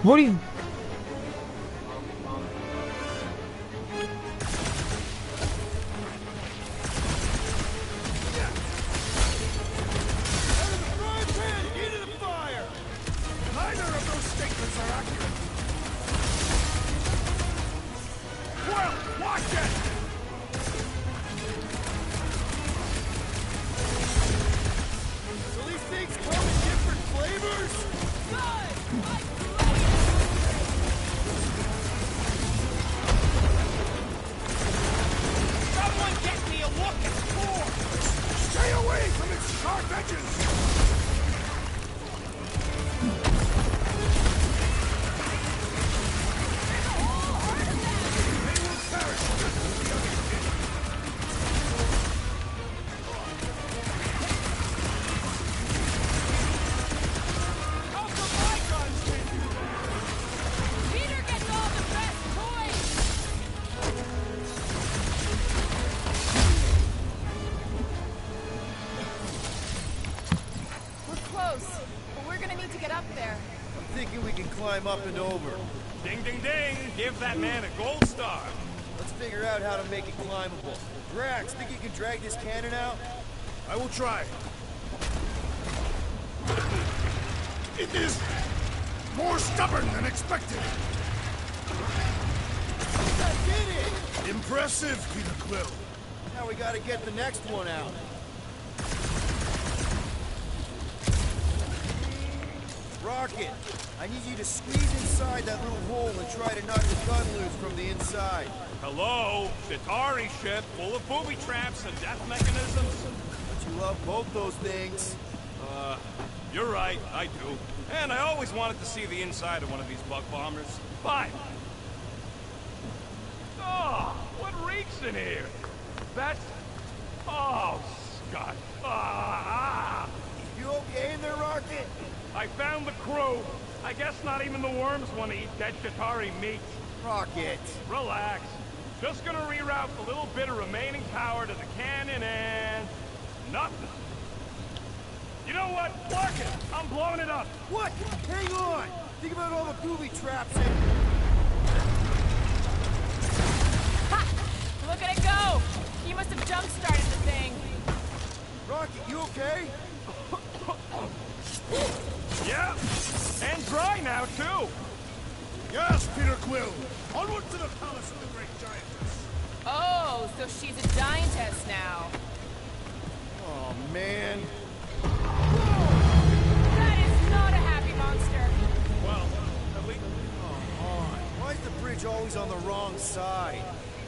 What do you... Climb up and over. Ding, ding, ding! Give that man a gold star. Let's figure out how to make it climbable. Drax, think you can drag this cannon out? I will try. It is more stubborn than expected. I did it! Impressive, Peter Quill. Now we gotta get the next one out. Rocket, I need you to squeeze inside that little hole and try to knock the gun loose from the inside. Hello? Chitauri ship full of booby traps and death mechanisms? But you love both those things. You're right, I do. And I always wanted to see the inside of one of these bug bombers. Fine. Oh, what reeks in here? That's... Oh, Scott. You okay in there, Rocket? I found the crew. I guess not even the worms want to eat dead Chitauri meat. Rocket. Relax. Just gonna reroute the little bit of remaining power to the cannon and... nothing. You know what? Mark it! I'm blowing it up! What? Hang on! Think about all the booby traps and... Ha! Look at it go! He must have jump-started the thing. Rocket, you okay? Yeah! And dry now, too! Yes, Peter Quill! Onward to the palace of the great giantess! Oh, so she's a giantess now. Oh, man. That is not a happy monster. Well, at least... Come on. Why is the bridge always on the wrong side?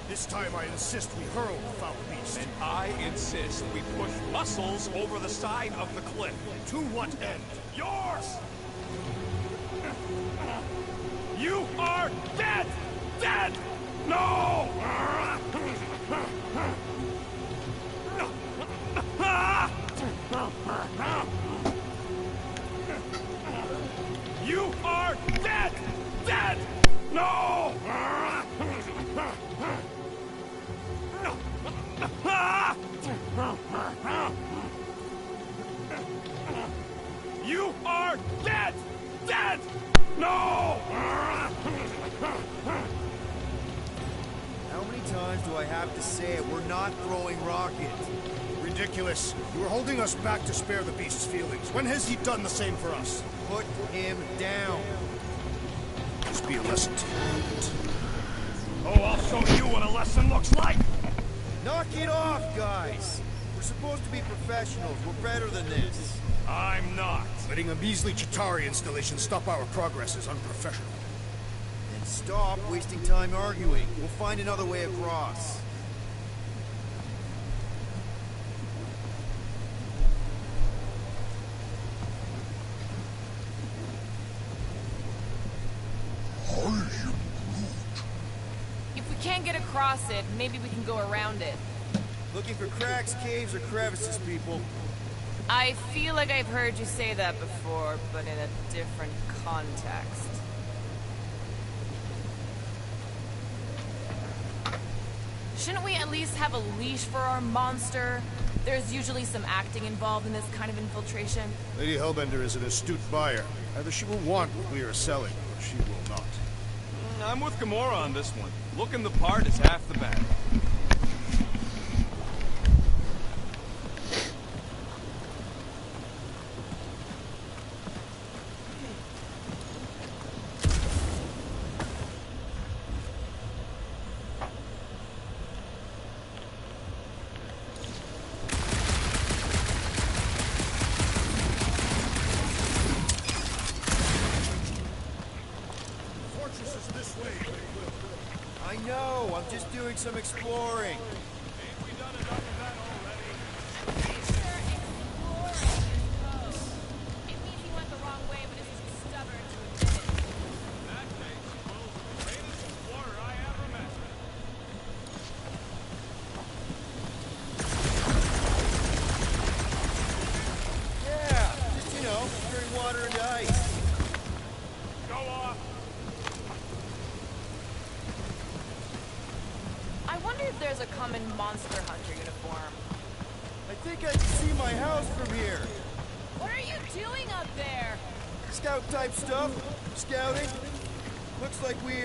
This time I insist we hurl the foul beast. And I insist we push muscles over the side of the cliff. To what end? Yours! You are dead! Dead! No! You are dead! Dead! No! You are dead! Dead! No! How many times do I have to say it? We're not throwing Rocket. Ridiculous. You are holding us back to spare the beast's feelings. When has he done the same for us? Put him down. This be a lesson to you. Oh, I'll show you what a lesson looks like! Knock it off, guys! We're supposed to be professionals. We're better than this. I'm not. Letting a measly Chitauri installation stop our progress is unprofessional. Then stop wasting time arguing. We'll find another way across. If we can't get across it, maybe we can go around it. Looking for cracks, caves, or crevices, people. I feel like I've heard you say that before, but in a different context. Shouldn't we at least have a leash for our monster? There's usually some acting involved in this kind of infiltration. Lady Hellbender is an astute buyer. Either she will want what we are selling, or She will not. I'm with Gamora on this one. Looking the part is half the battle. Fortress is this way, Lady Will. I know, I'm just doing some exploring. Ain't we done enough of that already? It means he went the wrong way, but is too stubborn to admit it. In that case, Will's the greatest explorer I ever met. Yeah, just, turn water into ice. Go off. I wonder if there's a common monster hunter uniform. I think I can see my house from here. What are you doing up there? Scout type stuff. Scouting. Looks like we,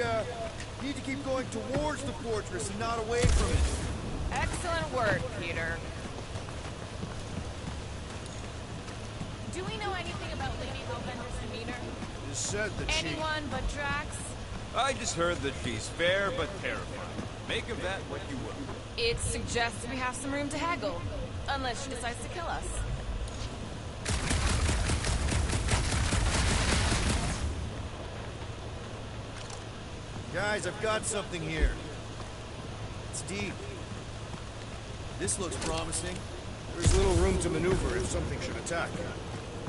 need to keep going towards the fortress and not away from it. Excellent work, Peter. Do we know anything about Lady Hellbender's demeanor? It is said that she... Anyone but Drax? I just heard that she's fair but terrifying. Make of that what you will. It suggests we have some room to haggle. Unless she decides to kill us. Guys, I've got something here. It's deep. This looks promising. There's little room to maneuver if something should attack.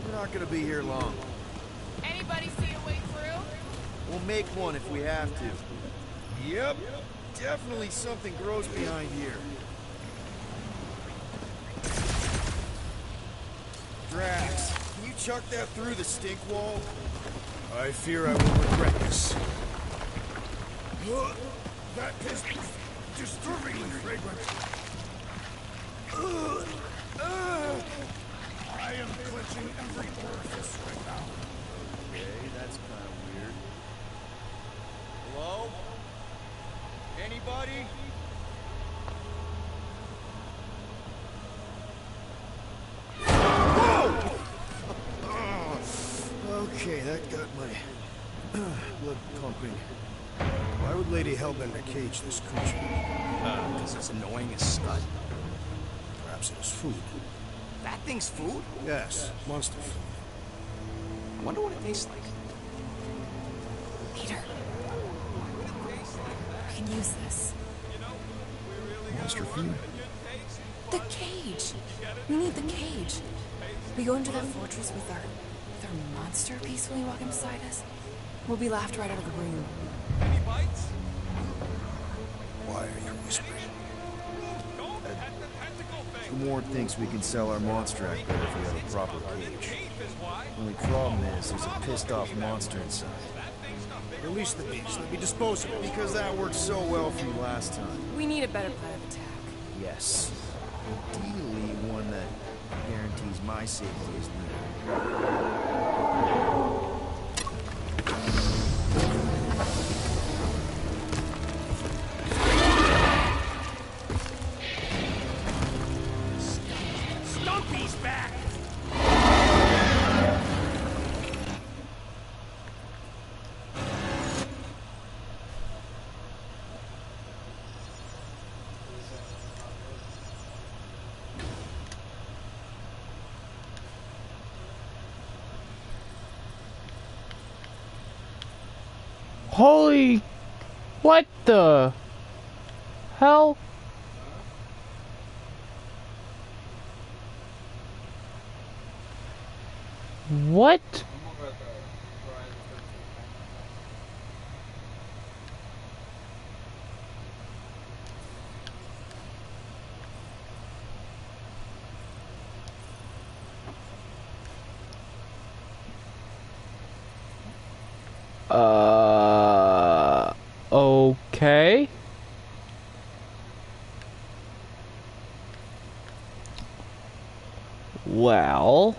We're not gonna be here long. Anybody see a way through? We'll make one if we have to. Yep, definitely something grows behind here. Drax, can you chuck that through the stink wall? I fear I will regret this. That is disturbingly fragrant. I am clenching every orifice right now. Okay, that's kind of weird. Hello? Anybody? Okay, that got my blood pumping. Why would Lady Hellbender cage this creature? Because it's annoying as scud. Perhaps it is food. That thing's food? Yes, monster food. I wonder what it tastes like. Peter. We can use this. Monster food? The cage! We need the cage. We go into that fortress with our monster peacefully walking beside us. We'll be laughed right out of the room. Any bites? Why are you whispering? Don't pet the tentacle thing. Gamora thinks we can sell our monster act better if we have a proper cage. Teeth is why. Only problem is there's a pissed off monster inside. That thing's not big. Release the beast. Let me dispose of it. Because that worked so well for you last time. We need a better plan of attack. Yes. Ideally, one that guarantees my safety as leader. Stumpy's back! Holy... What the... hell? What? Okay. Well.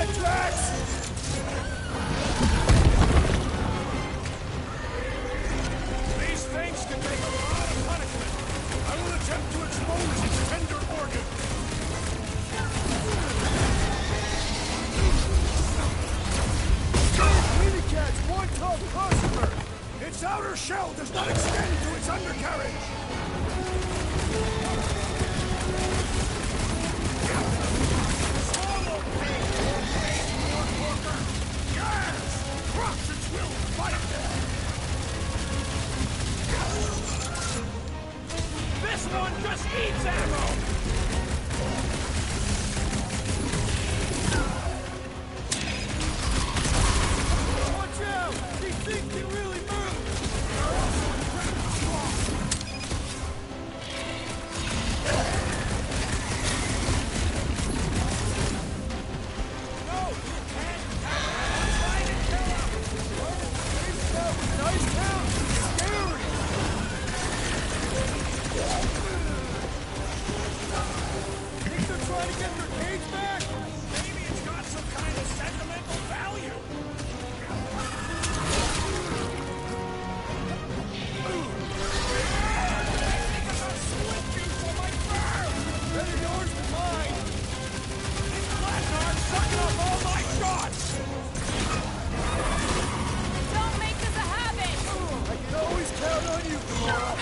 that, Drax! These things can take a lot of punishment. I will attempt to expose its tender organ. Lady Cat's one tough customer! Its outer shell does not extend to its undercarriage. Swallow pain, Warforker! Yes! Crush its will to fight! This one just eats ammo! Watch out! These things can really move! Don't make this a habit! I can always count on you, Gamora!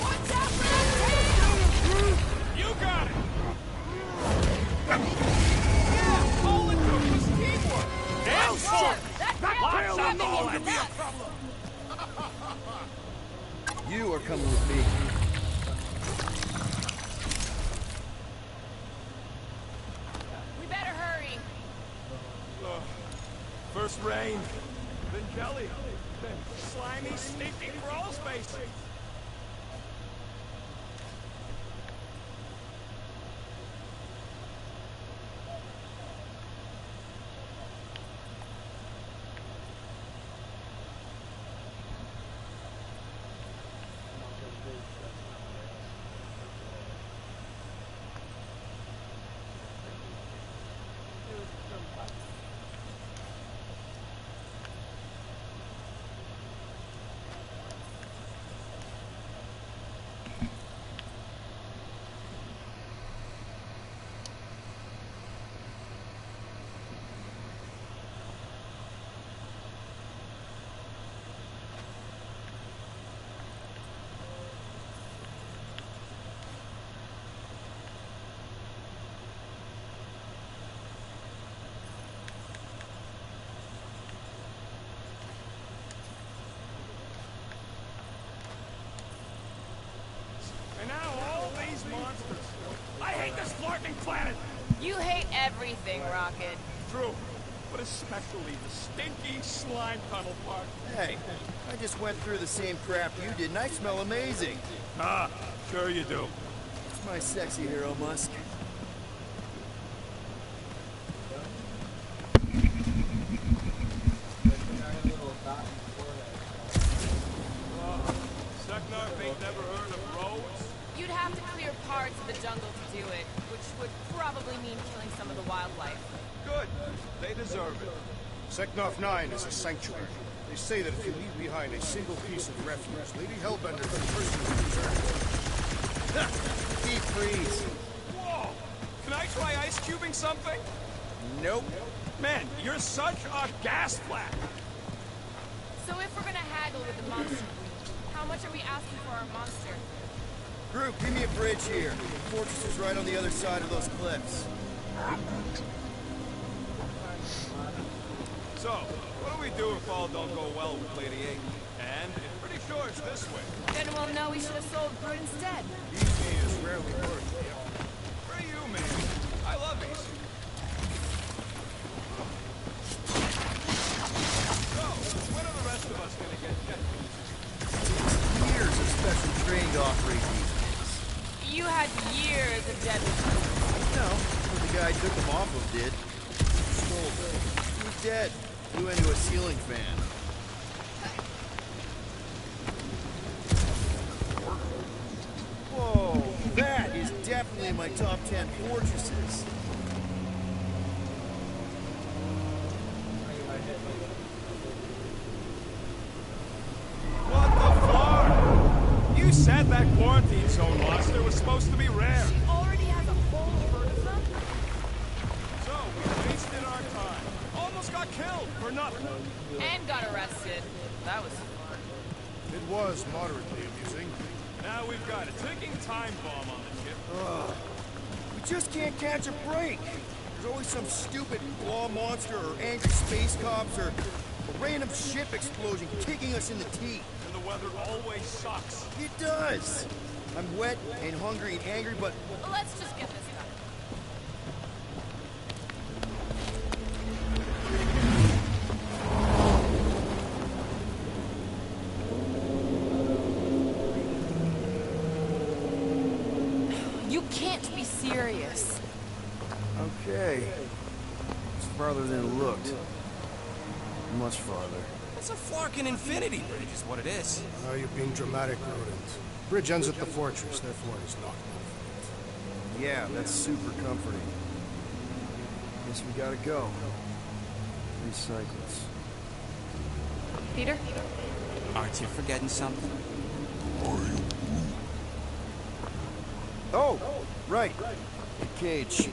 Watch out for that tail! You got it! Yeah, all it took was teamwork! And Whoa, that tail tail is alone something could be a nuts. You are coming with me. We better hurry. First rain, then jelly, then slimy, stinky crawl space. And now all these monsters. I hate this flarking planet! You hate everything, Rocket. True, but especially the stinky slime tunnel part. Hey, I just went through the same crap you did, and I smell amazing. Ah, sure you do. It's my sexy hero, Musk. Seknarf ain't never heard of roads? You'd have to clear parts of the jungle to do it, which would probably mean killing some of the wildlife. Good. They deserve it. Seknarf 9 is a sanctuary. They say that if you leave behind a single piece of refuge, Lady Hellbender can personally return it. Deep freeze. Whoa! Can I try ice cubing something? Nope. Man, you're such a gas flat. So if we're gonna haggle with the monster, how much are we asking for our monster? Group, give me a bridge here. The fortress is right on the other side of those cliffs. So, what do we do if all don't go well with Lady A? And it's pretty sure it's this way. Then we'll know we should have sold Groot instead. Easy is rarely worth it. For you, man. I love these. So, when are the rest of us gonna get jet boots? Years of special training to operate these things. You had years of deadly. No, but the guy took them off of did. Stole them. He was dead. Flew into a ceiling fan. Whoa, that is definitely definitely in my top 10 fortresses. What the fuck? You said that quarantine zone monster was supposed to be rare. Already has a whole herd of them? So we wasted our time. Almost got killed for nothing. And got arrested. That was fun. It was moderately amusing. Now we've got a ticking time bomb on the ship. We just can't catch a break. There's always some stupid claw monster or angry space cops or a random ship explosion kicking us in the teeth. And the weather always sucks. It does. I'm wet and hungry and angry, but Let's just get this done. You can't be serious. okay. It's farther than it looked. Much farther. It's a Flarkin Infinity Bridge is what it is. Now you're being dramatic, Rodent. Bridge ends at the fortress, therefore it is not moving. Yeah, that's super comforting. Guess we gotta go. 3 cycles. Peter? Aren't you forgetting something? Oh, right. The cage.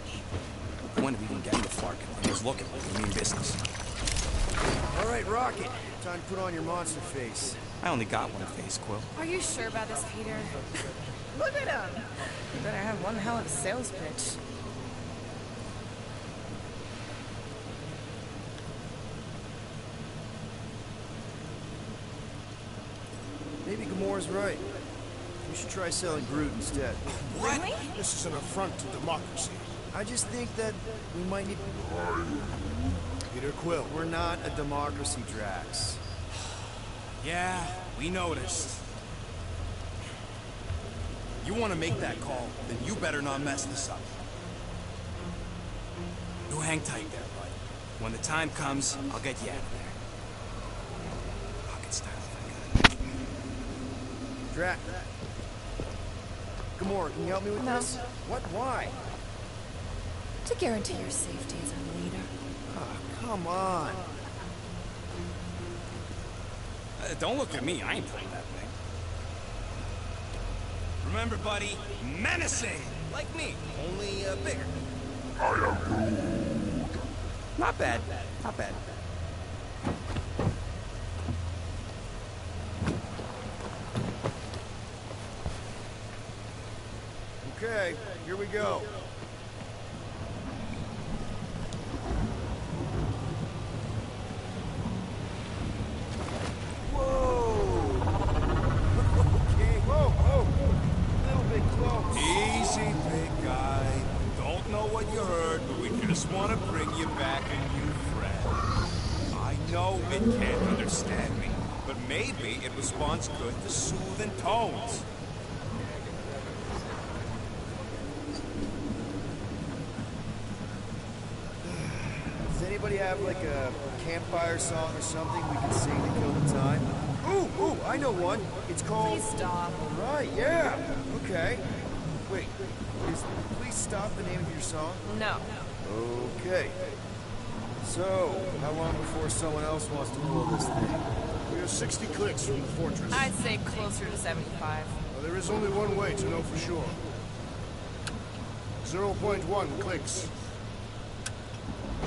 When did we even get into Flarkin? I was looking. We mean business. All right, Rocket. Time to put on your monster face. I only got one face, Quill. Are you sure about this, Peter? Look at him. You better have one hell of a sales pitch. Maybe Gamora's right. We should try selling Groot instead. Really? This is an affront to democracy. I just think that we might need... Peter Quill. We're not a democracy, Drax. Yeah, we noticed. You want to make that call, then you better not mess this up. You hang tight there, bud. When the time comes, I'll get you out of there. Pocket style, if I got it. Drax. Gamora, can you help me with No. this? What? Why? To guarantee your safety as our leader. Ah, come on. Don't look at me, I ain't playing that thing. Remember, buddy, menacing! Like me, only bigger. I am Groot. Not bad, not bad. Okay, here we go. Okay, whoa, a little bit close. Easy, big guy. Don't know what you heard, but we just want to bring you back a new friend. I know it can't understand me, but maybe it responds good to soothing tones. Does anybody have like a campfire song or something we can sing to kill the time? Ooh, I know one. It's called... Please stop. Right, yeah. Okay. Wait, is Please Stop the name of your song? No. Okay. So, how long before someone else wants to pull this thing? We are 60 clicks from the fortress. I'd say closer to 75. Well, there is only one way to know for sure. 0.1 clicks.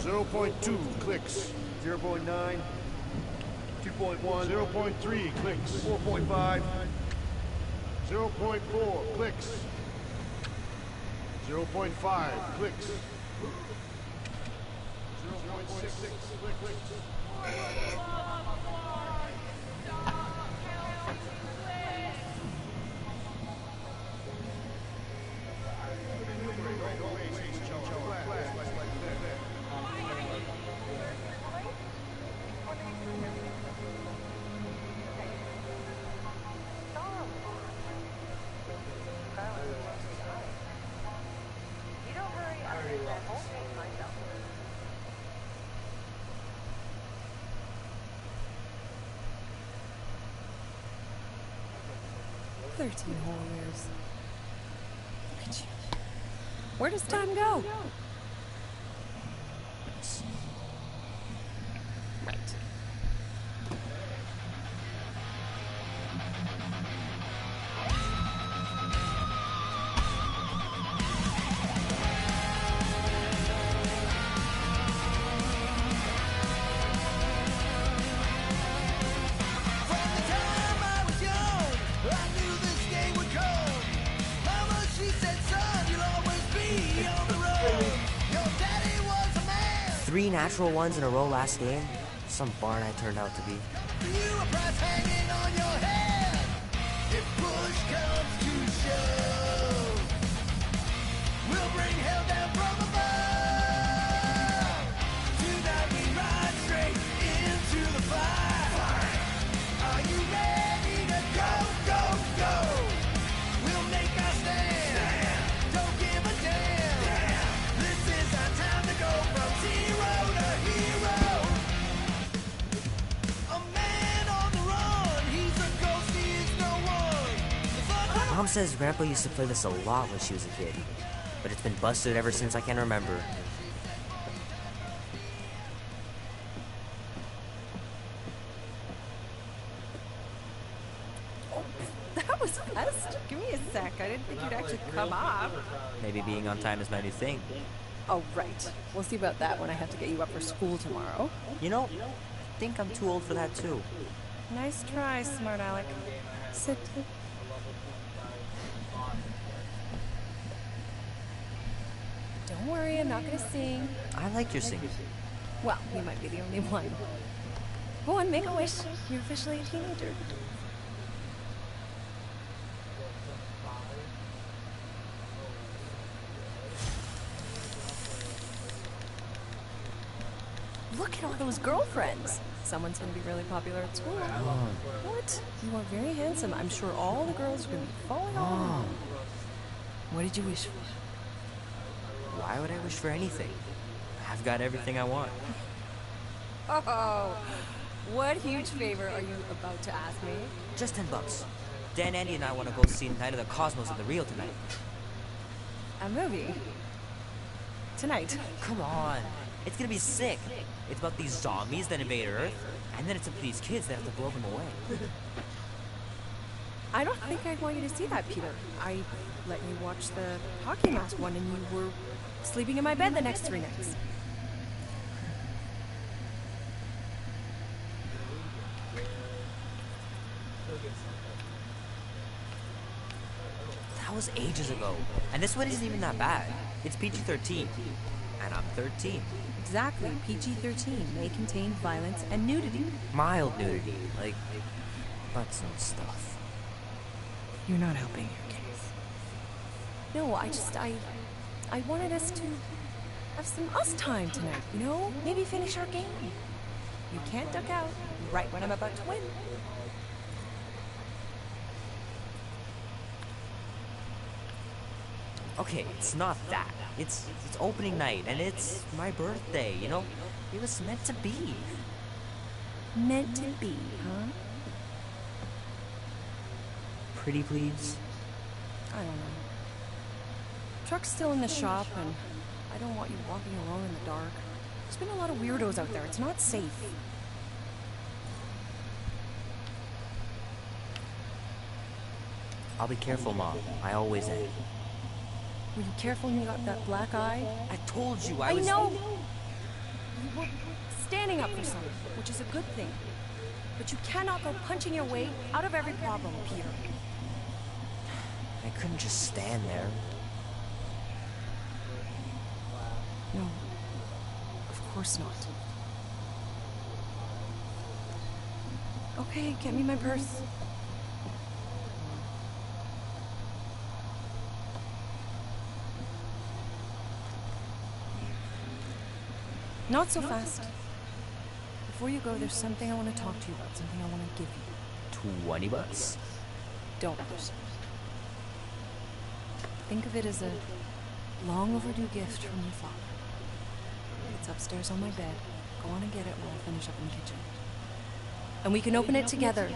0.2 clicks. 0.9, 2.1, 0.3 clicks. 4.5, 0.4 clicks. 0.5 clicks. 0.6 clicks. You don't hurry, I won't take myself. 13 whole years. Look at you. Where does time go? Right. Three natural ones in a row last game? Some barn I turned out to be. Mom says Grandpa used to play this a lot when she was a kid, but it's been busted ever since I can remember. That was fast. Give me a sec. I didn't think you'd actually come up. Maybe being on time is my new thing. Oh, right. We'll see about that when I have to get you up for school tomorrow. You know, I think I'm too old for that too. Nice try, smart Alec. Sit. Don't worry, I'm not gonna sing. I like your singing. Well, you might be the only one. Go on, make a wish. You're officially a teenager. Look at all those girlfriends. Someone's gonna be really popular at school. What? You are very handsome. I'm sure all the girls are gonna be falling on you. What did you wish for? Why would I wish for anything? I've got everything I want. Oh, what huge favor are you about to ask me? Just $10. Dan, Andy, and I want to go see Night of the Cosmos at the Rio tonight. A movie? Tonight? Come on. It's gonna be sick. It's about these zombies that invade Earth, and then it's up to these kids that have to blow them away. I don't think I want you to see that, Peter. I let you watch the hockey mask one and you were sleeping in my bed the next 3 nights. That was ages ago. And this one isn't even that bad. It's PG-13. And I'm 13. Exactly. PG-13 may contain violence and nudity. Mild nudity. Like butts and stuff. You're not helping your case. No, I wanted us to have some us time tonight, you know? Maybe finish our game. You can't duck out right when I'm about to win. Okay, it's not that. It's opening night, and it's my birthday, you know? It was meant to be. Meant to be, huh? Pretty please? I don't know. Truck's still in the shop, and I don't want you walking alone in the dark. There's been a lot of weirdos out there. It's not safe. I'll be careful, Mom. I always am. Were you careful when you got that black eye? I told you I was... know! You were standing up for someone, which is a good thing. But you cannot go punching your way out of every problem, Peter. I couldn't just stand there. No. Of course not. Okay, get me my purse. Not so fast. Before you go, there's something I want to talk to you about, something I want to give you. $20? Don't lose. Think of it as a long overdue gift from your father. It's upstairs on my bed. Go on and get it while I finish up in the kitchen. And we can open it together.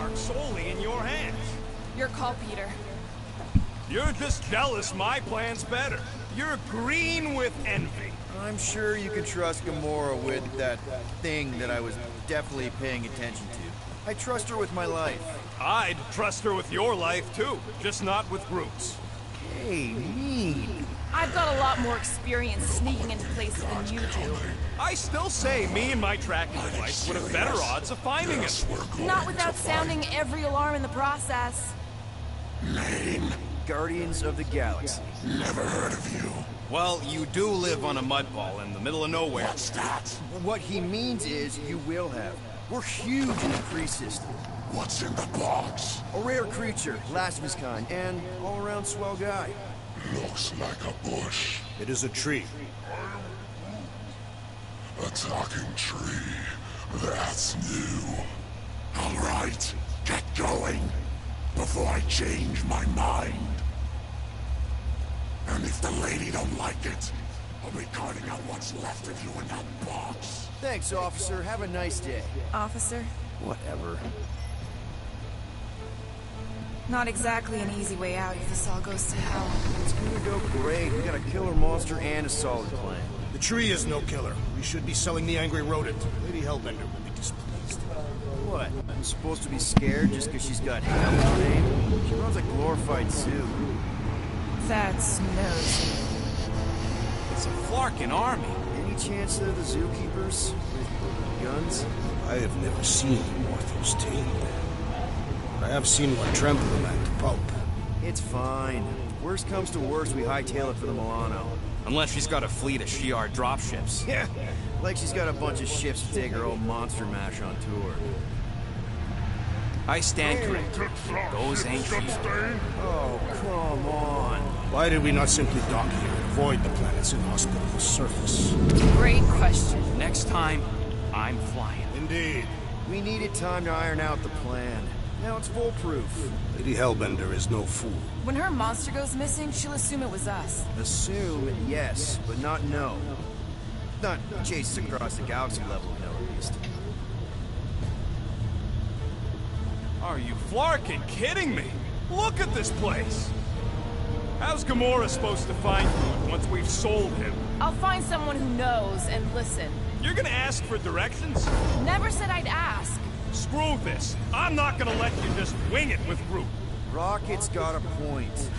Denmark solely in your hands. Your call, Peter. You're just jealous my plan's better. You're green with envy. I'm sure you can trust Gamora with that thing that I was definitely paying attention to. I trust her with my life. I'd trust her with your life too, just not with Groot's. Hey, mean. I've got a lot more experience sneaking into places than you do. I still say me and my tracking device would have better odds of finding it. Not without sounding every alarm in the process. Guardians of the Galaxy. Never heard of you. Well, you do live on a mud ball in the middle of nowhere. What's that? What he means is you will have. We're huge in the Kree system. What's in the box? A rare creature, last of his kind, and all-around swell guy. Looks like a bush. It is a tree. A talking tree. That's new. All right, get going before I change my mind. And if the lady don't like it, I'll be carting out what's left of you in that box. Thanks, officer. Have a nice day. Officer? Whatever. Not exactly an easy way out if this all goes to hell. It's gonna go great. We got a killer monster and a solid plan. The tree is no killer. We should be selling the angry rodent. Lady Hellbender will be displeased. What? I'm supposed to be scared just because she's got hell in her name? She runs a glorified zoo. That's nosy. It's a Flarkin army. Any chance they're the zookeepers with guns? I have never seen Mortho's tamed. I have seen one trample a man to pulp. It's fine. Worst comes to worst, we hightail it for the Milano. Unless she's got a fleet of Shi'ar dropships. Yeah, like she's got a bunch of ships to take her old monster mash on tour. I stand corrected. Those ain't Shi'ar. Oh, come on. Why did we not simply dock here and avoid the planet's inhospitable surface? Great question. Next time, I'm flying. Indeed. We needed time to iron out the plan. Now it's foolproof. Lady Hellbender is no fool. When her monster goes missing, she'll assume it was us. Assume, yes, but not know. Not chase across the galaxy level, no, at least. Are you Flarkin kidding me? Look at this place! How's Gamora supposed to find Groot once we've sold him? I'll find someone who knows and listen. You're gonna ask for directions? Never said I'd ask. Screw this. I'm not gonna let you just wing it with Groot. Rocket's got a point.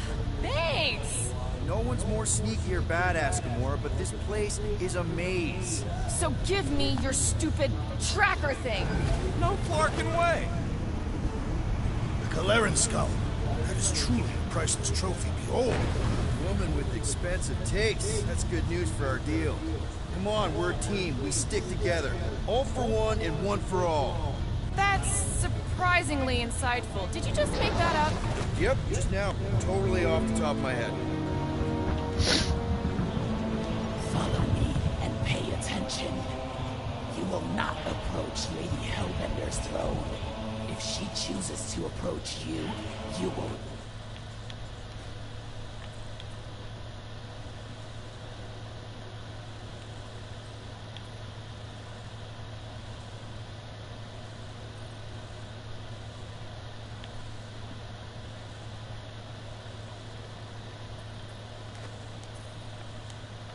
Thanks! No one's more sneaky or badass, Gamora, but this place is a maze. So give me your stupid tracker thing. No Flarkin way. The Kaleran skull. That is truly a priceless trophy. Behold. Woman with expensive taste. That's good news for our deal. Come on, we're a team. We stick together. All for one and one for all. That's surprisingly insightful. Did you just make that up? Yep, just now. Totally off the top of my head. Follow me and pay attention. You will not approach Lady Hellbender's throne. If she chooses to approach you, you will...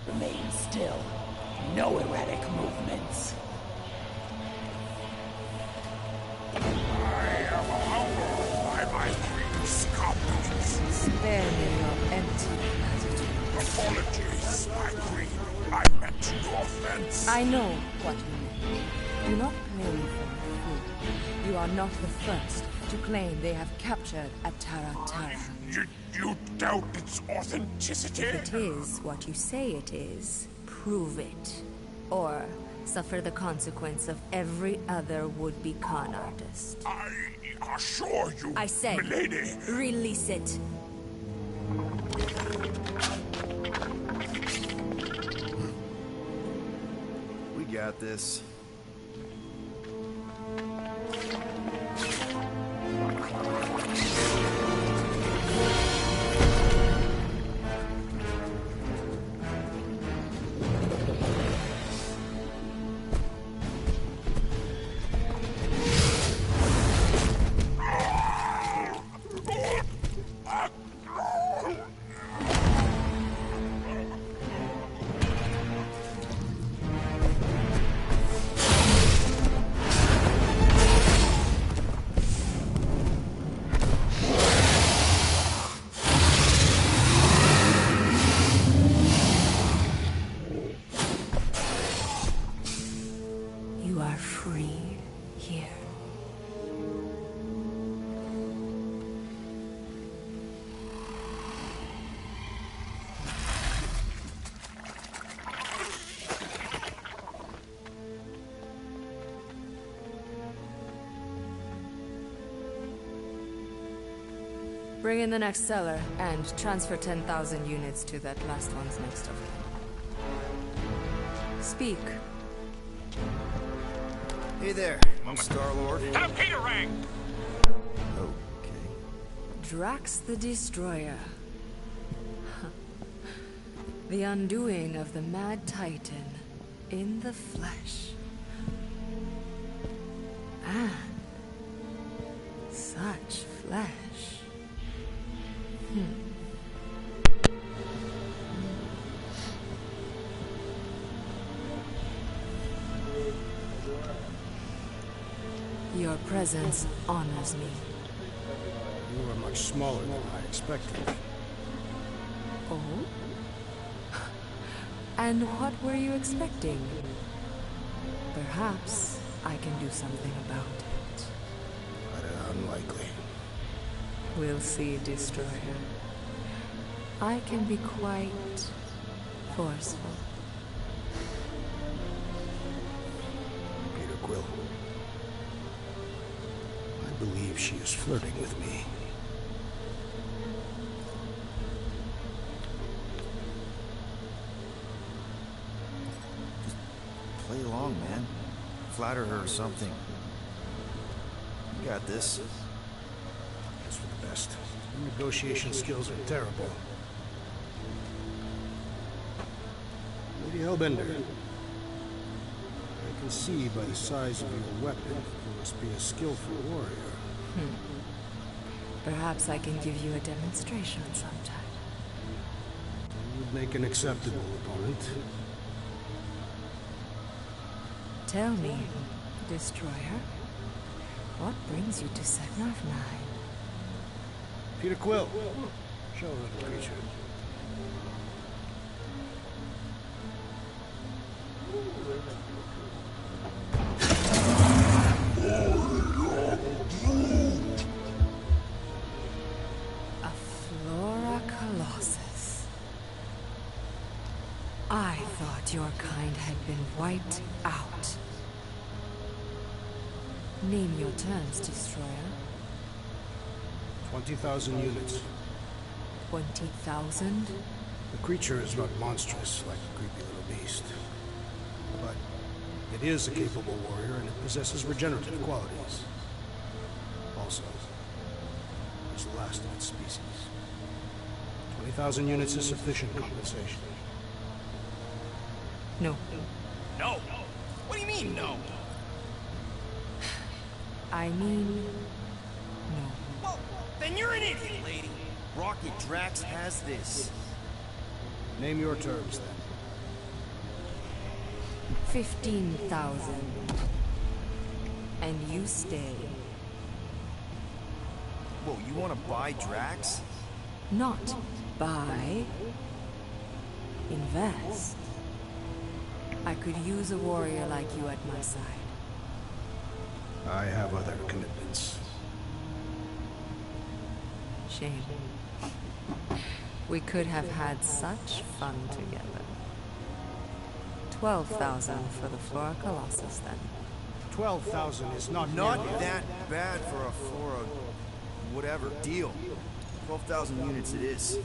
Remain still. No erratic movements. Spare me your empty attitude. Apologies, my queen. I meant no offense. I know what you mean. Do not play me for a fool. You are not the first to claim they have captured a Tara Tara. You doubt its authenticity? If it is what you say it is, prove it. Or suffer the consequence of every other would-be con artist. I assure you, I say, milady. release it. We got this. Bring in the next seller and transfer 10,000 units to that last one's next of kin. Speak. Hey there, I'm Star-Lord. Tell Peter rang! Okay. Drax the Destroyer. The undoing of the Mad Titan in the flesh. And such flesh. Your presence honors me. You are much smaller than I expected. Oh? And what were you expecting? Perhaps I can do something about it. But unlikely. We'll see, Destroyer. I can be quite forceful. Peter Quill. I believe she is flirting with me. Play along, man. Flatter her or something. You got this. It's for the best. Your negotiation skills are terrible. Lady Hellbender. I can see by the size of your weapon, you must be a skillful warrior. Perhaps I can give you a demonstration sometime. You would make an acceptable opponent. Tell me, Destroyer, what brings you to Seknarf 9? Peter Quill. Show her the creature. A Flora Colossus. I thought your kind had been wiped out. Name your terms, Destroyer. 20,000 units. 20,000? The creature is not monstrous like a creepy little beast. But it is a capable warrior and it possesses regenerative qualities. Also, it's the last of its species. 20,000 units is sufficient compensation. No. No! What do you mean, no? I mean, no. Well, then you're an idiot, lady. Rocket Drax has this. Name your terms, then. 15,000. And you stay. Whoa, you want to buy Drax? Not buy. Invest. I could use a warrior like you at my side. I have other commitments. Shame. We could have had such fun together. 12,000 for the Flora Colossus, then. 12,000 is not Not nearly that bad for a whatever deal. 12,000 units it is.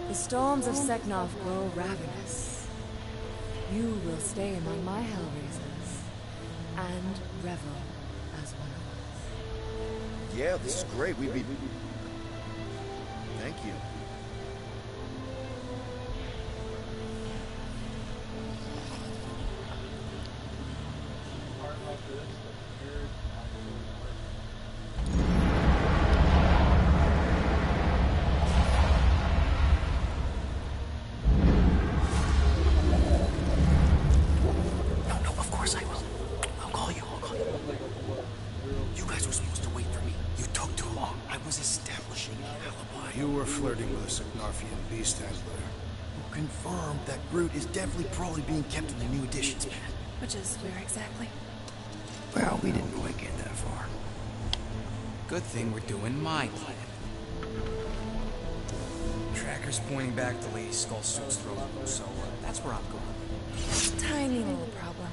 The storms of Seknarf grow ravenous. You will stay among my Hellraisers and revel as one of us. Yeah, this is great. We'd be... Thank you. No, of course I will. I'll call you. Signarfian beast handler. Confirmed that Groot is definitely probably being kept in the new editions, man. Which is where exactly? Well, we didn't quite get that far. Good thing we're doing my plan. Tracker's pointing back to Lady Skull Suit's throat, so that's where I'm going. Tiny little problem.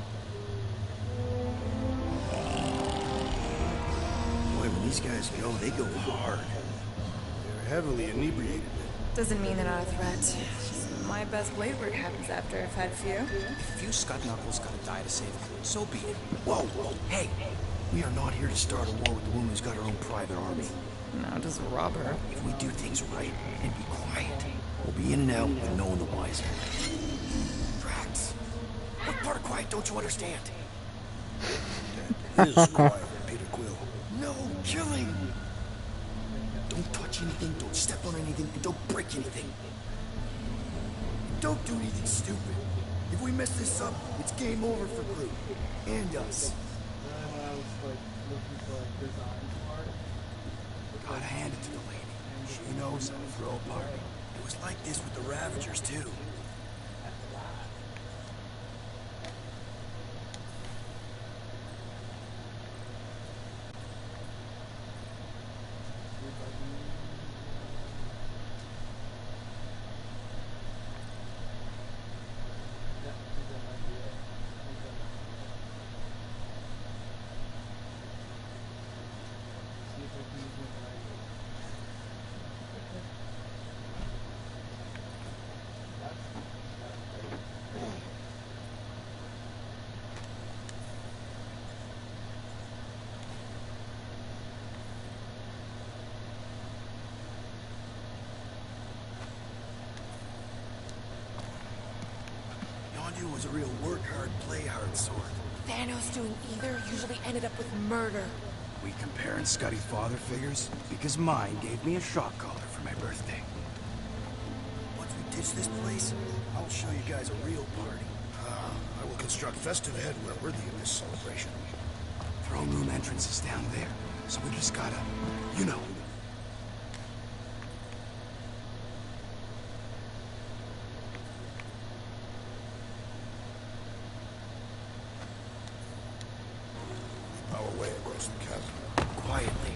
Boy, when these guys go, they go hard. They're heavily inebriated. Doesn't mean they're not a threat. My best blade work happens after I've had a few. If a few Scud Knuckles gotta die to save Groot, so be it. Whoa, whoa, hey! We are not here to start a war with the woman who's got her own private army. Now just rob her. If we do things right and be quiet, we'll be in and out with no one the wiser. Drax, what part of quiet don't you understand? That is quiet, Peter Quill. No killing! Don't touch anything, don't step on anything, and don't break anything. Don't do anything stupid. If we mess this up, it's game over for Groot. And us. Gotta hand it to the lady. She knows how to throw a party. It was like this with the Ravagers, too. Yondu was a real work hard, play hard sort. Thanos doing either usually ended up with murder. We comparing Scuddy father figures? Because mine gave me a shock collar for my birthday. Once we ditch this place, I'll show you guys a real party. I will construct festive headwear worthy of this celebration. Throne room entrance is down there, so we just gotta, you know. Our way across the chasm. Quietly.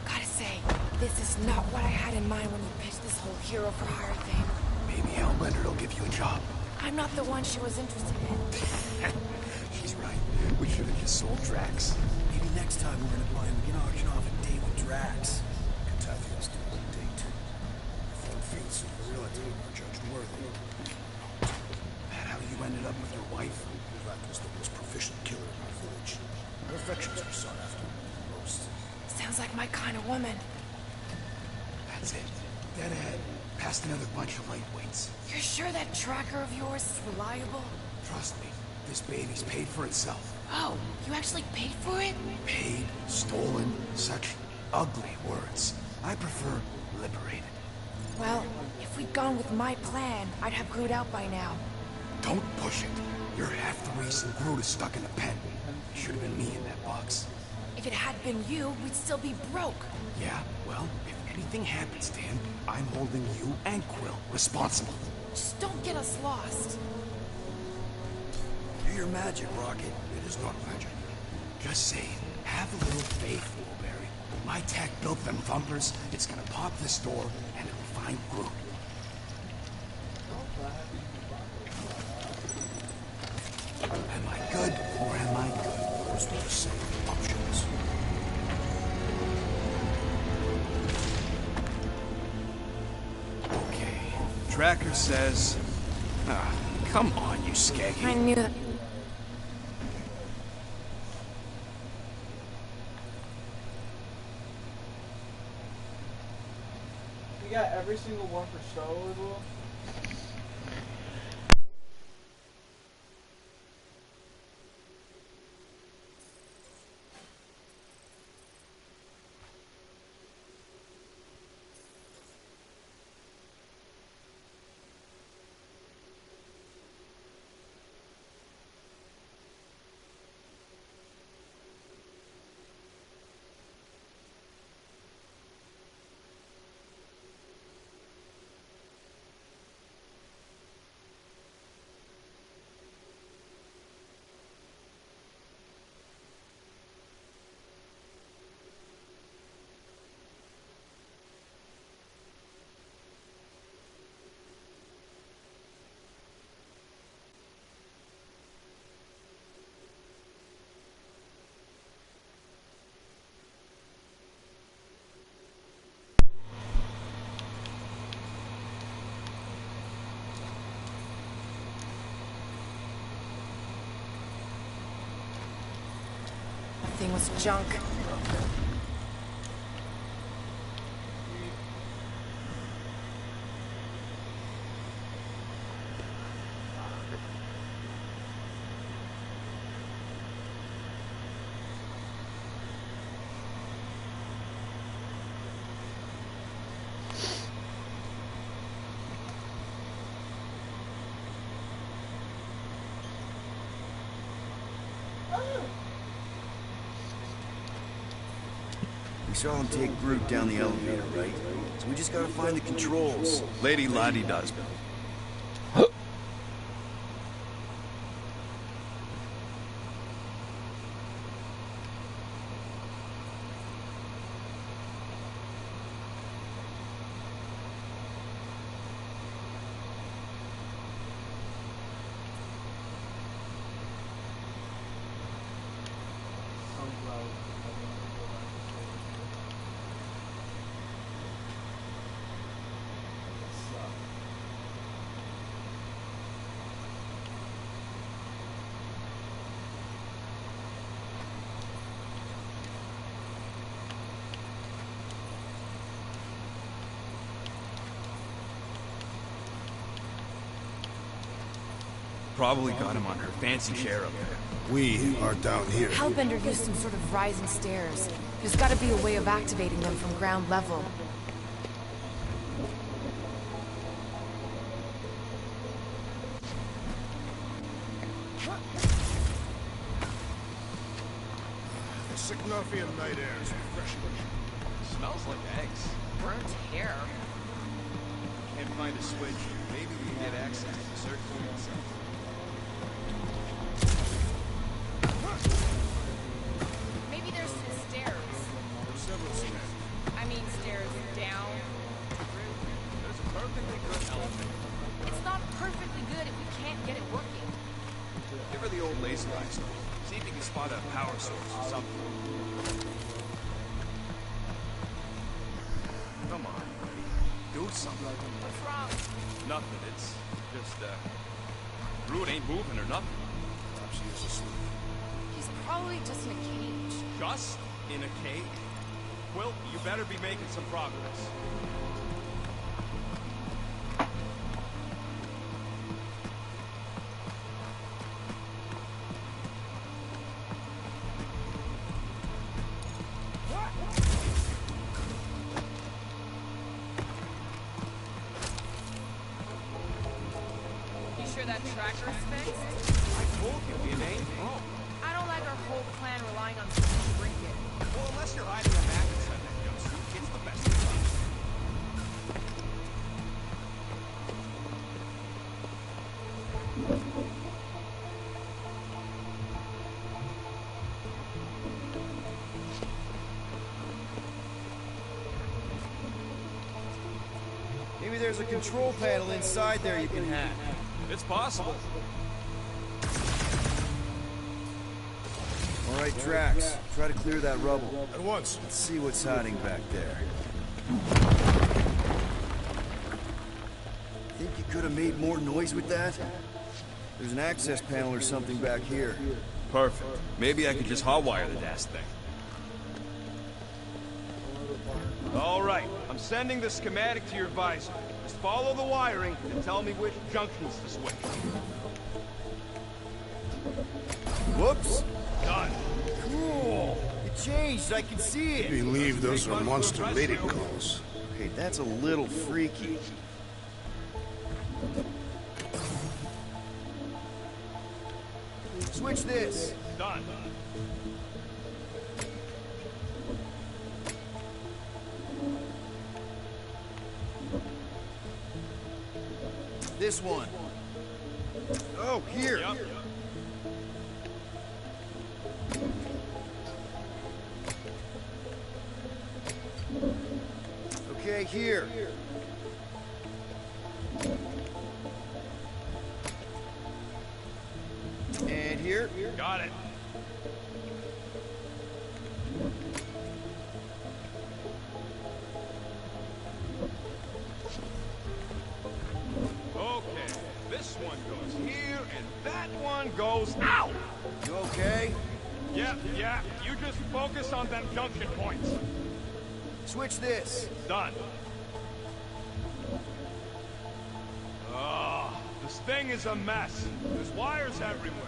Gotta say, this is not what I had in mind when you pitched this whole hero for hire thing. Maybe Hellbender will give you a job. I'm not the one she was interested in. She's right. We should have just sold Drax. Maybe next time we're in a bind, we can auction off a date with Drax. Catathias to a date. Full feats of virility are judged worthy. That how you ended up with your wife? That was the most proficient killer in our village. Her affections were sought after most. Sounds like my kind of woman. That's it. Dead ahead. Past another bunch of lightweights. You're sure that tracker of yours is reliable? Trust me, this baby's paid for itself. Oh, you actually paid for it? Paid, stolen, such ugly words. I prefer liberated. Well, if we'd gone with my plan, I'd have Groot out by now. Don't push it. You're half the reason Groot is stuck in the pen. It should have been me in that box. If it had been you, we'd still be broke. Yeah, well, if anything happens to him, I'm holding you and Quill responsible. Just don't get us lost. Do your magic, Rocket. It is not magic. Just saying, have a little faith, Woolberry. My tech built them thumpers. It's gonna pop this door, and it'll find Groot. Am I good, or am I good? Those were the same options. Okay. Tracker says... Ah, come on, you skaggy. I knew that. You got every single one for Star Wars, Will? everything was junk. We saw him take Groot down the elevator, right? So we just gotta find the controls. Lady Lottie does. Probably got him on her fancy chair up there. We are down here. Hellbender used some sort of rising stairs. There's gotta be a way of activating them from ground level. The Signofian night air is refreshing. Smells like eggs. Burnt hair. Can't find a switch. Maybe we can get access to certain points. Maybe there's some stairs. There's several stairs. I mean stairs down. There's a perfectly good elevator. It's not perfectly good if we can't get it working. Give her the old laser eyes. See if you can spot a power source or something. Come on, buddy. Do something. What's wrong? Nothing. It's just, Groot ain't moving or nothing. Perhaps he is asleep. He's probably just in a cage. Just in a cage? Well, you better be making some progress. You sure that tracker's fixed? I told you it ain't wrong. I don't like our whole plan relying on someone to bring it. Well, unless you're hiding a map inside that jumpsuit, it's the best of luck. Maybe there's a control panel inside there you can hack. It's possible. All right, Drax, try to clear that rubble. At once. Let's see what's hiding back there. Think you could have made more noise with that? There's an access panel or something back here. Perfect. Maybe I could just hotwire the dashed thing. All right, I'm sending the schematic to your visor. Just follow the wiring and tell me which junctions to switch. Whoops! Done. Cool! It changed, I can see I it! believe those are monster mating calls. Okay, that's a little freaky. Switch this! Done. This one. Oh, here! Yep. Okay, here. And here. Got it. Okay, this one goes here, and that one goes out. You okay? Yeah, you just focus on them junction points. Switch this. Done. This thing is a mess. There's wires everywhere.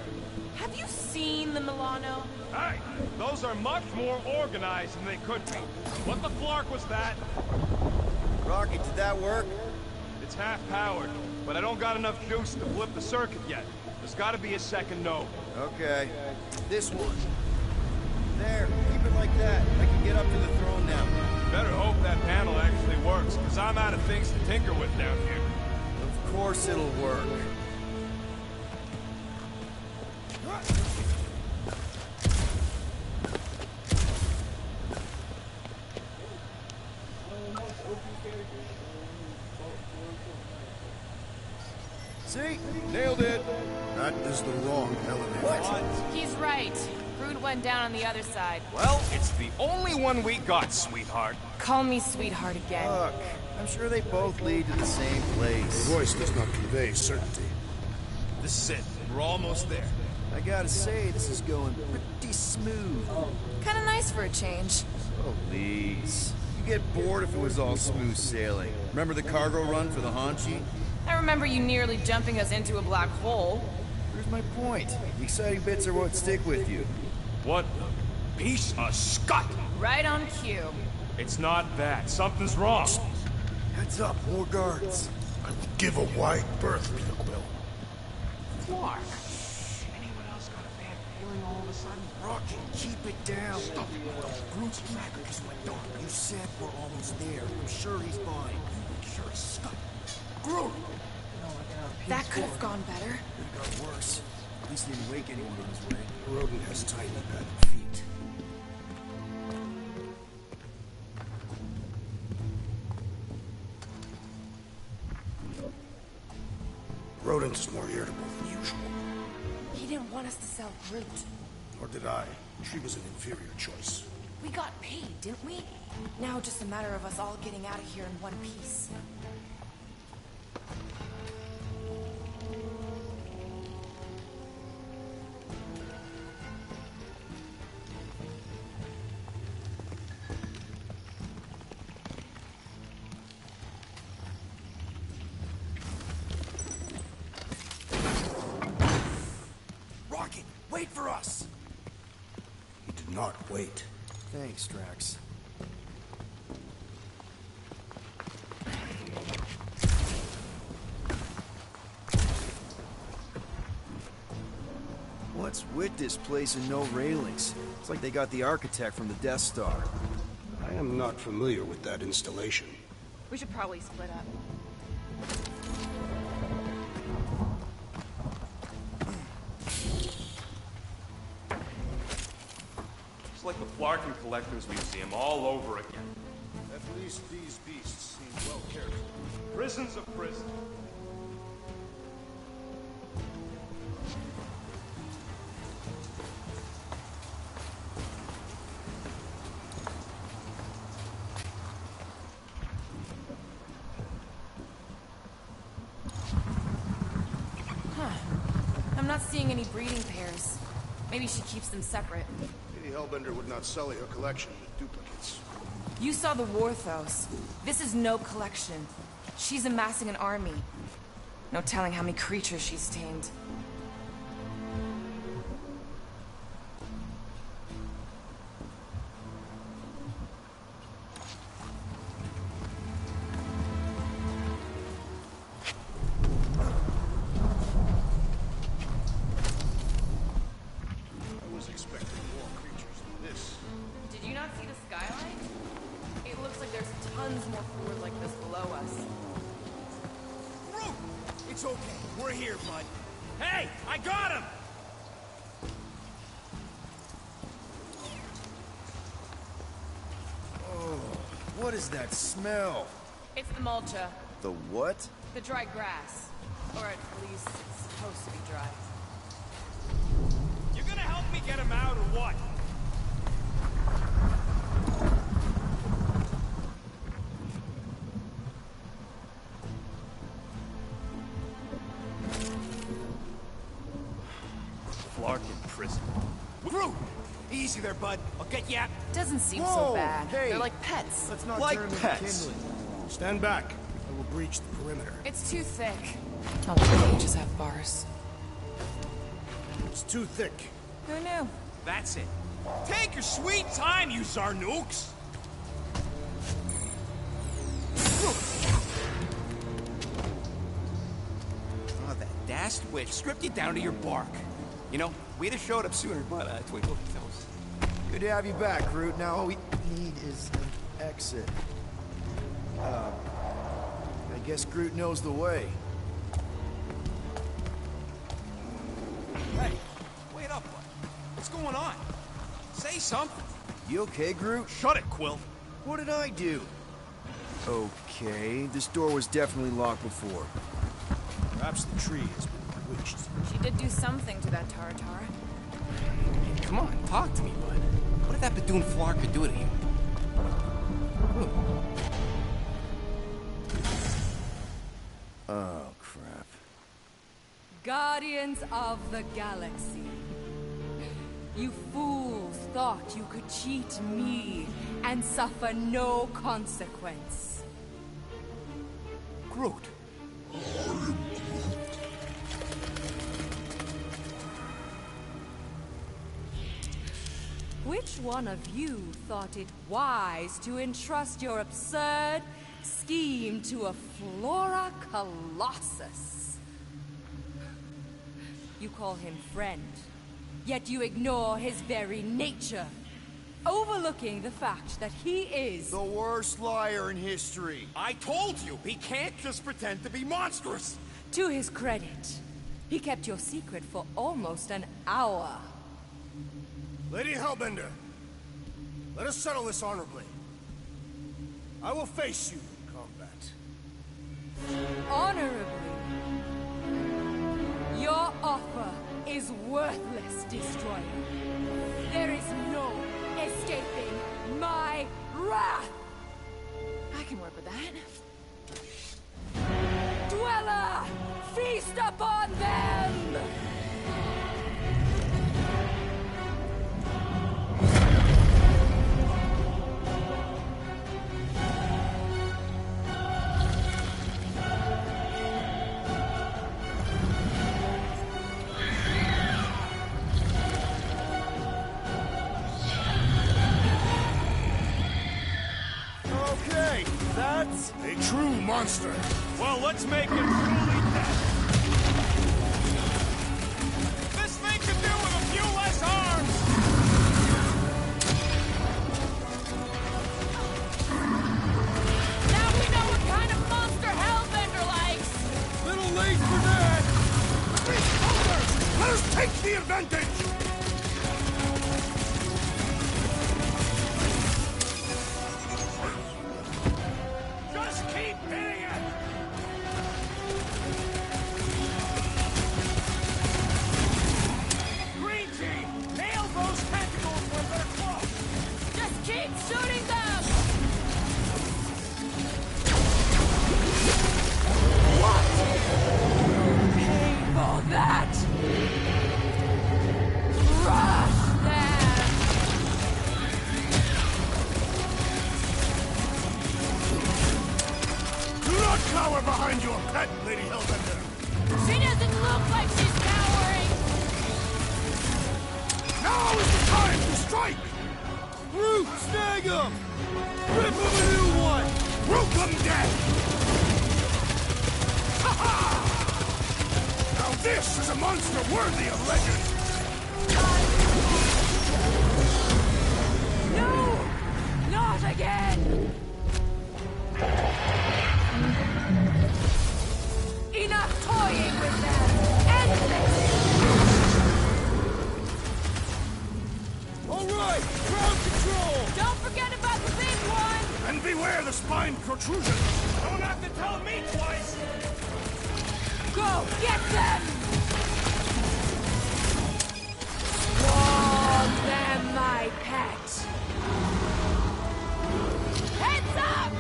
Have you seen the Milano? Hey, those are much more organized than they could be. What the flark was that? Rocky, did that work? It's half-powered, but I don't got enough juice to flip the circuit yet. There's gotta be a second node. Okay. This one. There, keep it like that. I can get up to the throne now. Better hope that panel actually works, because I'm out of things to tinker with down here. Of course it'll work. See? Nailed it. That is the wrong elevator. He's right. Groot went down on the other side. Well, it's the only one we got, sweetheart. Call me sweetheart again. Look, I'm sure they both lead to the same place. Your voice does not convey certainty. This is it. We're almost there. I gotta say, this is going pretty smooth. Kind of nice for a change. Please. You get bored if it was all smooth sailing. Remember the cargo run for the Hanshi? I remember you nearly jumping us into a black hole. Here's my point. The exciting bits are what stick with you. What a piece of scut! Right on cue. It's not that. Something's wrong. Heads up, more guards. I will give a wide berth, Peter Quill. Clark! Anyone else got a bad feeling all of a sudden? Rocky, keep it down. Stop it, Quill. Groot's tracker just went dark. You said we're almost there. I'm sure he's fine. Sure he's stuck. Groot! That could have gone better. Could have got worse. At least he didn't wake anyone on his way. Rodent has tiny padded feet. Rodent is more irritable than usual. He didn't want us to sell Groot. Or did I? She was an inferior choice. We got paid, didn't we? Now just a matter of us all getting out of here in one piece. Rocky, wait for us! He did not wait. Thanks, Drax. What's with this place and no railings? It's like they got the architect from the Death Star. I am not familiar with that installation. We should probably split up. It's like the Flarkin Collectors Museum all over again. At least these beasts seem well cared for. Prisons of prison. I'm not seeing any breeding pairs. Maybe she keeps them separate. Lady Hellbender would not sully her collection with duplicates. You saw the Warthos. This is no collection. She's amassing an army. No telling how many creatures she's tamed. I was expecting more creatures than this. Did you not see the skyline? It looks like there's tons more floors like this below us. Groot! It's okay. We're here, bud. Hey, I got him! Oh, what is that smell? It's the mulcha, The what? the dry grass. Or at least it's supposed to be dry. You gonna help me get him out or what? Flarkin prison. Groot! Easy there, bud. I'll get you out. Doesn't seem Whoa, so bad. hey. They're like pets. Let's not Like turn them pets. into kindling. Stand back. I will breach the perimeter. It's too thick. All the cages have bars. It's too thick. Who knew? That's it. Take your sweet time, you Zarnooks! Oh, that dashed witch stripped you down to your bark. You know, we'd have showed up sooner, but twinkle toes. Good to have you back, Groot. Now all we need is an exit. I guess Groot knows the way. Hey, wait up, bud. What's going on? Say something. You okay, Groot? Shut it, Quill. What did I do? Okay, this door was definitely locked before. Perhaps the tree has been bewitched. She did do something to that Taratar. Hey, come on, talk to me, bud. What did that Bethune Flarka do to you? Oh, crap. Guardians of the Galaxy. You fools thought you could cheat me and suffer no consequence. Groot. Which one of you thought it wise to entrust your absurd scheme to a Flora Colossus? You call him friend, yet you ignore his very nature, overlooking the fact that he is The worst liar in history. I told you, he can't just pretend to be monstrous. To his credit, he kept your secret for almost an hour. Lady Hellbender, let us settle this honorably. I will face you in combat. Honorably. Your offer is worthless, Destroyer. There is no escaping my wrath! I can work with that. Dweller! Feast upon them! Okay, that's A true monster. Well, let's make it truly dead. This thing can do with a few less arms. Now we know what kind of monster Hellbender likes! little late for that. Let us take the advantage! Just keep hitting it. Green team, nail those tentacles when they're close. Just keep shooting them! Pay for that! Crush them! Do not cower behind your pet, Lady Hellbender. She doesn't look like she's cowering! Now is the time to strike! Groot, snag him! Rip him a new one! Root them dead! Ha-ha! Now this is a monster worthy of legend! No! Not again! Enough toying with them! End this! All right, ground control! Don't forget about the big one! And beware the spine protrusion! Don't have to tell me twice. Go get them! Swarm them, my pet! Heads up!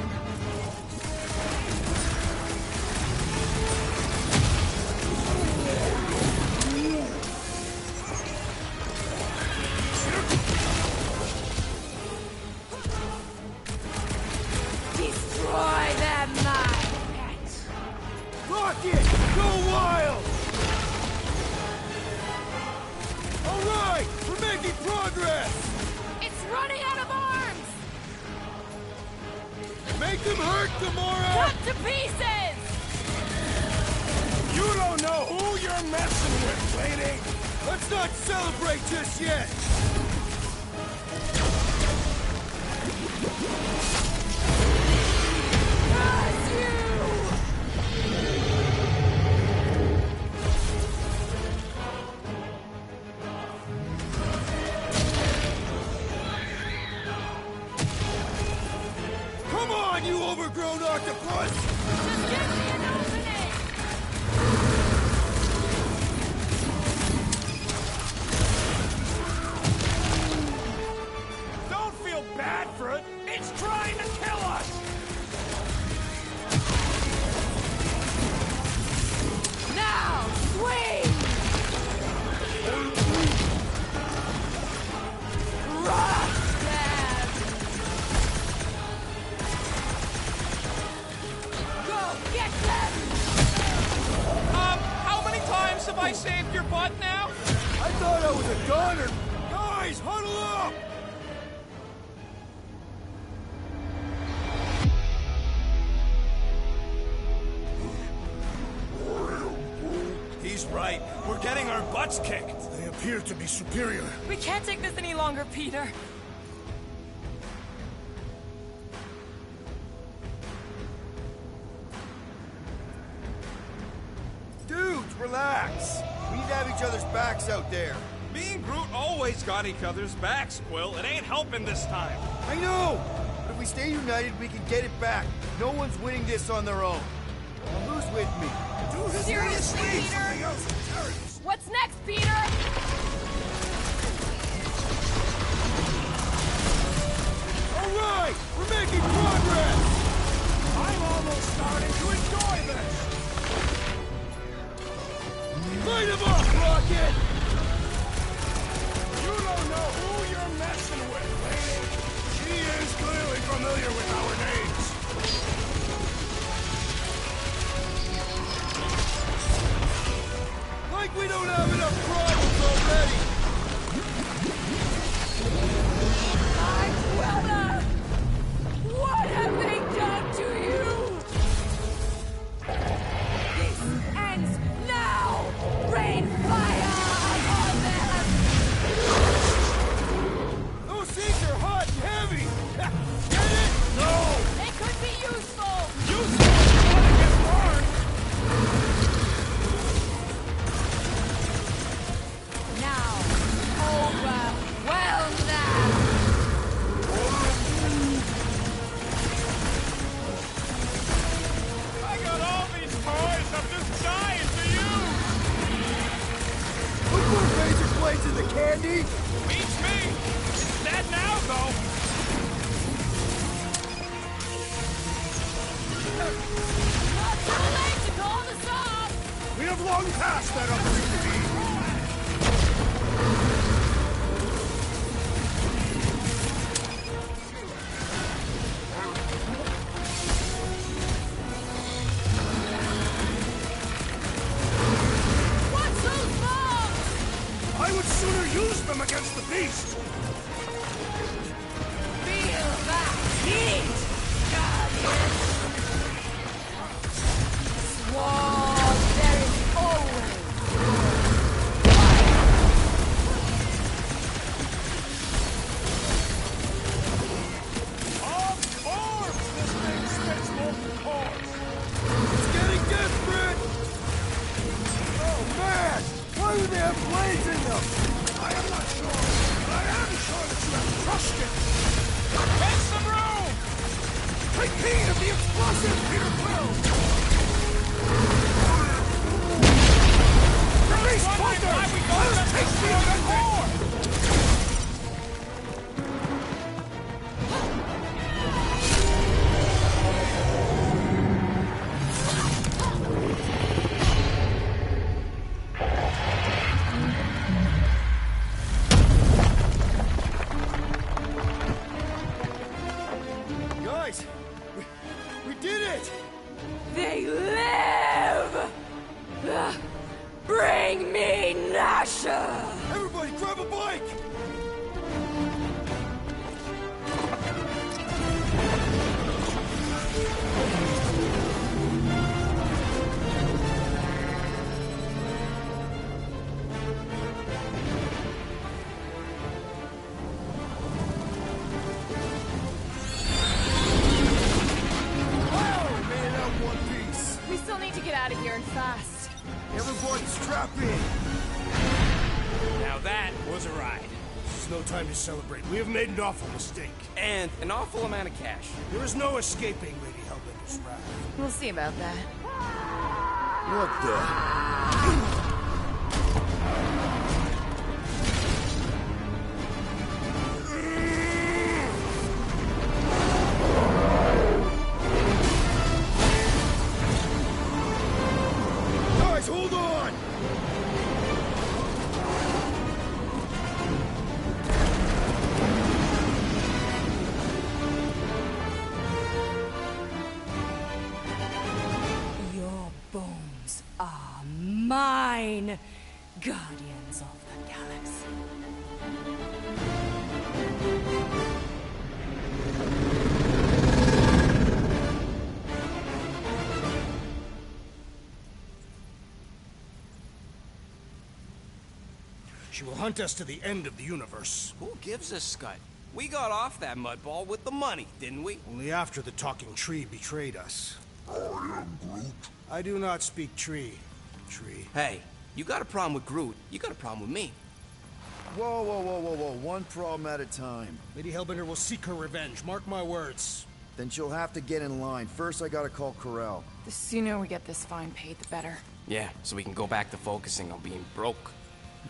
making progress! It's running out of arms! Make them hurt, Gamora! Cut to pieces! You don't know who you're messing with, lady! Let's not celebrate just yet! Got you! Come on, you overgrown octopus! Just give me an opening! Don't feel bad for it! It's trying to kill us! Now, swing! Rock stab! Go, get them! How many times have I saved your butt now? I thought I was a goner! Guys, huddle up! He's right. We're getting our butts kicked. They appear to be superior. We can't take this any longer, Peter. Dudes, relax! We need to have each other's backs out there. Me and Groot always got each other's backs, Quill. It ain't helping this time. I know! But if we stay united, we can get it back. No one's winning this on their own. Now, who's with me? Seriously, Peter? What's next, Peter? All right! We're making progress! I'm almost starting to enjoy this. Light him up, Rocket! You don't know who you're messing with, lady. She is clearly familiar with our names. Like we don't have enough problems already! Arquella! What have they done to you? This ends now! Rain fire on them! Those things are hot and heavy! Get it? No! They could be useful! Useful if you want to get burned. Now, overwhelm them! I got all these toys. I'm just dying to use. We put razor blades in the candy! Beats me. It's dead now, though. Not too late to call this off! We have long passed that opportunity. What's those bombs? I would sooner use them against the beast. Feel that heat, Guardian! Sword, there is always Of course, this thing spits molten cores. It's getting desperate! Oh man! Why would they have blades in them? I am not sure, but I am sure that you have crushed it. Make some room! Take heed of the explosive, Peter Quill! That was a ride. This is no time to celebrate. We have made an awful mistake. And an awful amount of cash. There is no escaping Lady Hellbender's wrath. We'll see about that. What the? Guys, hold on! Your bones are mine, guardians of the galaxy. She will hunt us to the end of the universe. Who gives a scut? We got off that mudball with the money, didn't we? Only after the talking tree betrayed us. I am Groot. I do not speak tree. Tree. Hey, you got a problem with Groot, you got a problem with me. Whoa, whoa, whoa, whoa, whoa. One problem at a time. Lady Hellbender will seek her revenge. Mark my words. Then she'll have to get in line. First, I gotta call Corel. The sooner we get this fine paid, the better. Yeah, so we can go back to focusing on being broke.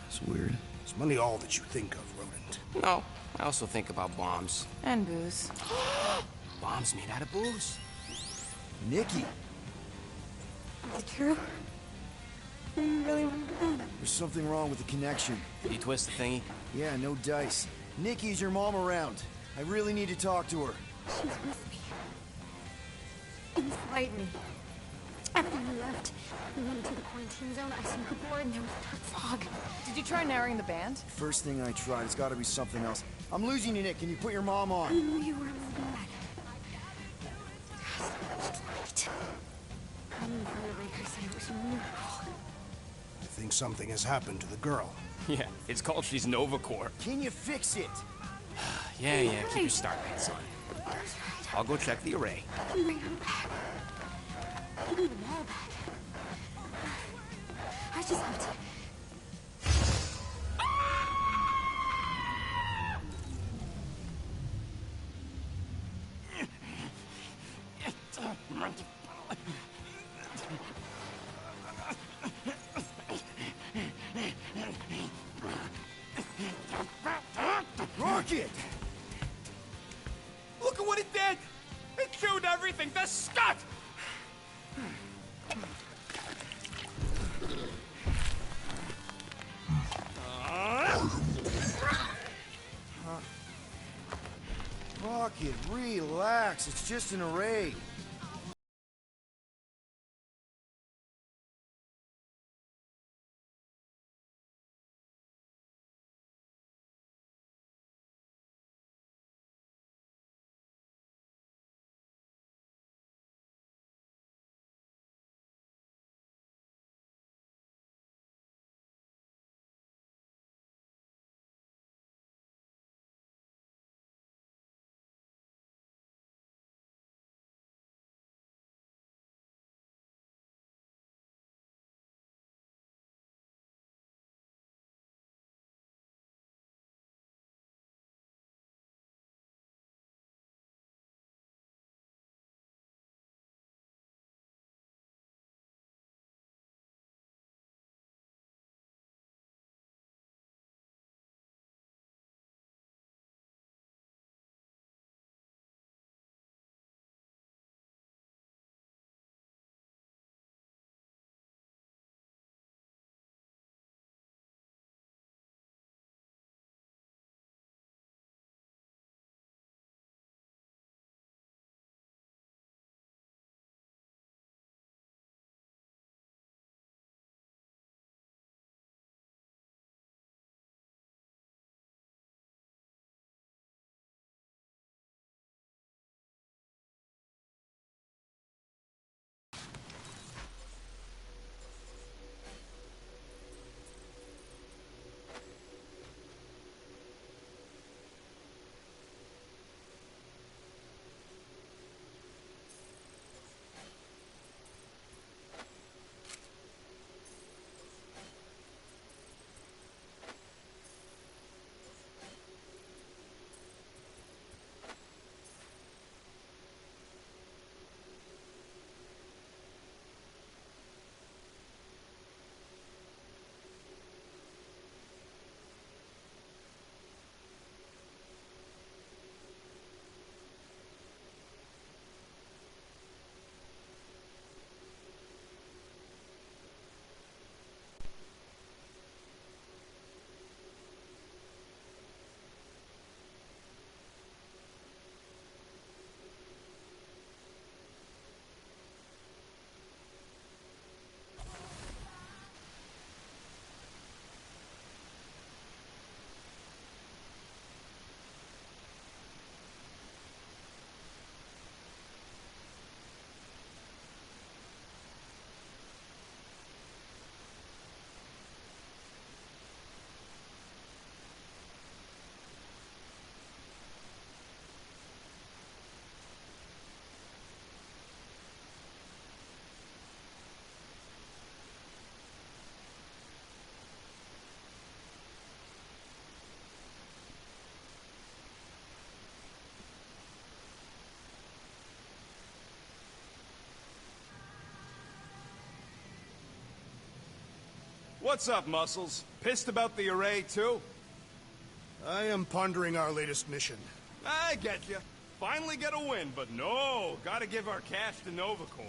That's weird. Is money all that you think of, rodent? No, I also think about bombs. And booze. Bombs made out of booze. Nikki, Is it true? I really want to go. there's something wrong with the connection. Did you twist the thingy? Yeah, no dice. Nikki, is your mom around? I really need to talk to her. She's with me. Inside me. After we left, we went into the quarantine zone. I snuck aboard and there was dark fog. Did you try narrowing the band? First thing I tried, it's gotta be something else. I'm losing you, Nick. Can you put your mom I on? knew you were bad. Light. I didn't find the Raker said it was a miracle. I think something has happened to the girl. Yeah, it's called she's Nova Corps. Can you fix it? Yeah, keep your Starbaits on. That's right. I'll go check the array. I can bring them back. I need them all back. I just have to... Rocket! Look at what it did! It chewed everything to scut! Rocket, relax. It's just an array. What's up, Muscles? Pissed about the array, too? I am pondering our latest mission. I get you. Finally get a win, but no, gotta give our cash to Nova Corps.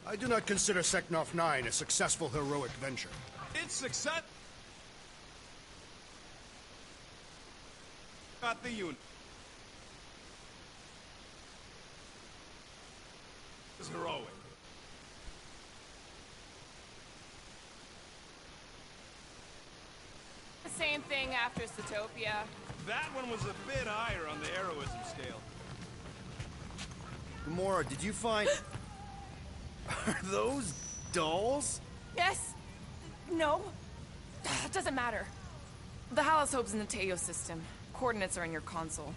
I do not consider Seknov 9 a successful heroic venture. It's success. Got the unit. It's heroic. The same thing after Zootopia. That one was a bit higher on the heroism scale. Gamora, did you find... Are those dolls? Yes. No. It doesn't matter. The Haloscope's in the Teo system. Coordinates are in your console.